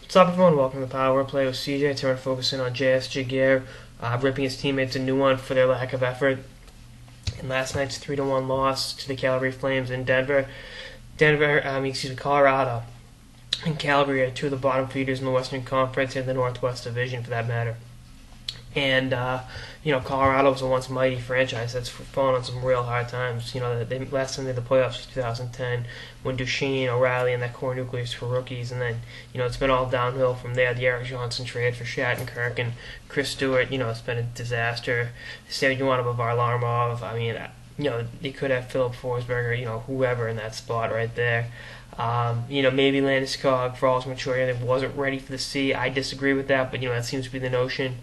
What's up, everyone? Welcome to the Power Play with CJ. Today we're focusing on JS Giguere ripping his teammates a new one for their lack of effort in last night's 3-1 loss to the Calgary Flames in Colorado and Calgary are two of the bottom feeders in the Western Conference and the Northwest Division, for that matter. And Colorado was a once mighty franchise that's fallen on some real hard times. Last time they had the playoffs was 2010 when Duchesne, O'Reilly, and that core nucleus were rookies, and then it's been all downhill from there. The Eric Johnson trade for Shattenkirk and Chris Stewart, it's been a disaster. Said you want him Varlamov. They could have Philip Forsberger, whoever in that spot right there. Maybe Landeskog, for all his maturity, wasn't ready for the C. I disagree with that, but that seems to be the notion.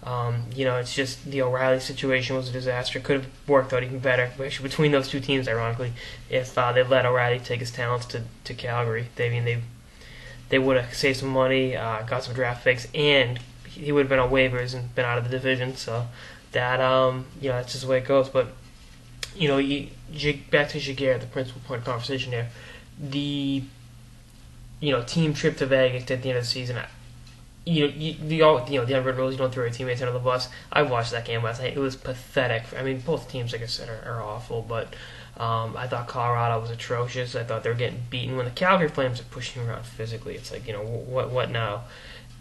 It's just the O'Reilly situation was a disaster. Could have worked out even better, actually, between those two teams, ironically, if they let O'Reilly take his talents to Calgary. They would have saved some money, got some draft picks, and he would have been on waivers and been out of the division. So that that's just the way it goes. But back to Giguere, the principal point of conversation there. The team trip to Vegas at the end of the season. The unwritten rules, you don't throw your teammates under the bus. I watched that game last night. It was pathetic. Both teams, like I said, are awful, but I thought Colorado was atrocious. I thought they were getting beaten. When the Calgary Flames are pushing around physically, it's like, what now?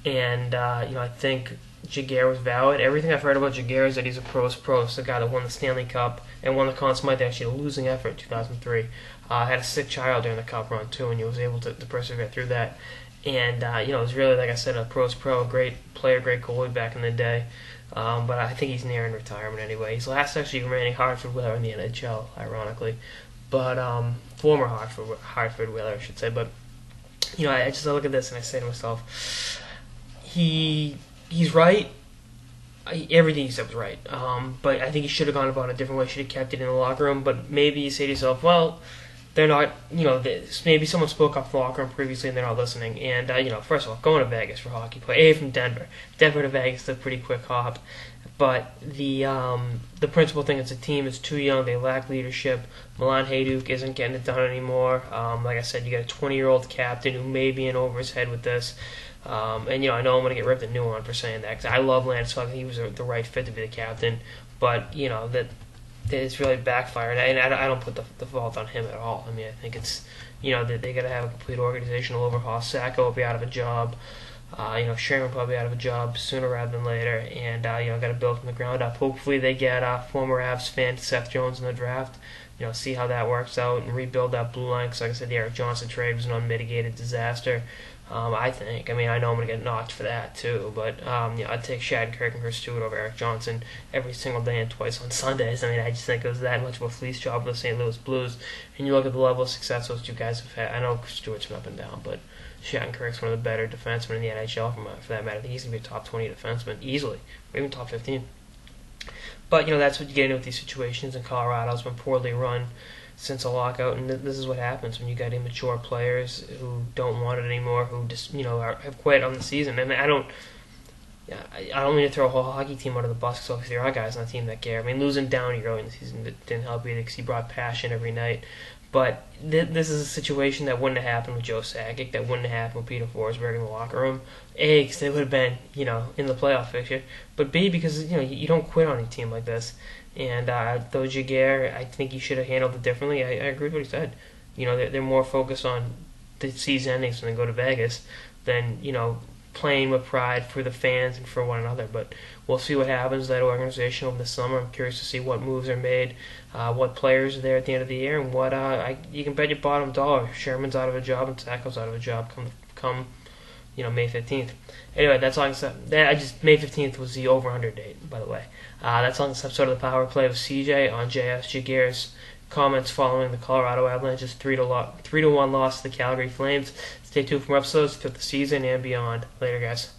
And, I think Giguere was valid. Everything I've heard about Giguere is that he's a pro's pro. He's the guy that won the Stanley Cup and won the Conn Smythe, actually a losing effort in 2003. Had a sick child during the Cup run, too, and he was able to persevere through that. And, it was really, like I said, a pro's pro, great player, great goalie back in the day. But I think he's nearing retirement anyway. He's last actually remaining Hartford Whaler in the NHL, ironically. But, former Hartford Whaler, I should say. But, I look at this and I say to myself, he's right. Everything he said was right. But I think he should have gone about it a different way. Should have kept it in the locker room. But maybe you say to yourself, well, they're not, maybe someone spoke up in the locker room previously and they're not listening. And, first of all, going to Vegas for hockey play, from Denver to Vegas is a pretty quick hop. But the principal thing is the team is too young. They lack leadership. Milan Hajduk isn't getting it done anymore. Like I said, you got a 20-year-old captain who may be in over his head with this. I know I'm going to get ripped a new one for saying that, because I love Landeskog. He was the right fit to be the captain. But, that it's really backfired, and I don't put the fault on him at all. I think it's, that they got to have a complete organizational overhaul. Sacco will be out of a job. Sherman probably out of a job sooner rather than later, and got to build from the ground up. Hopefully they get former Avs fan Seth Jones in the draft. See how that works out and rebuild that blue line. Because like I said, the Eric Johnson trade was an unmitigated disaster. I think. I know I'm going to get knocked for that too, but I'd take Shattenkirk and Chris Stewart over Eric Johnson every single day and twice on Sundays. I just think it was that much of a fleece job for the St. Louis Blues. And you look at the level of success those two guys have had. I know Stewart's been up and down, but Shattenkirk's one of the better defensemen in the NHL for that matter. I think he's going to be a top 20 defenseman easily, or even top 15. But that's what you get into with these situations. And Colorado's been poorly run since a lockout, and this is what happens when you got immature players who don't want it anymore, who just have quit on the season. And I don't mean to throw a whole hockey team under the bus, because obviously there are guys on the team that care. Losing Downey early in the season didn't help either, because he brought passion every night. But this is a situation that wouldn't have happened with Joe Sakic, that wouldn't have happened with Peter Forsberg in the locker room. A, because they would have been in the playoff picture, but B, because you don't quit on a team like this. And though Giguere, I think he should have handled it differently. I agree with what he said. They're more focused on the season endings when they go to Vegas than playing with pride for the fans and for one another. But we'll see what happens to that organization over the summer. I'm curious to see what moves are made, what players are there at the end of the year, and what you can bet your bottom dollar Sherman's out of a job and Sacco's out of a job come May 15th. Anyway, that's all I can say. May 15th was the over-under date, by the way. That's on this episode of the Power Play with CJ on JS Giguere's comments following the Colorado Avalanche's 3-1 loss to the Calgary Flames. Stay tuned for more episodes throughout the season and beyond. Later, guys.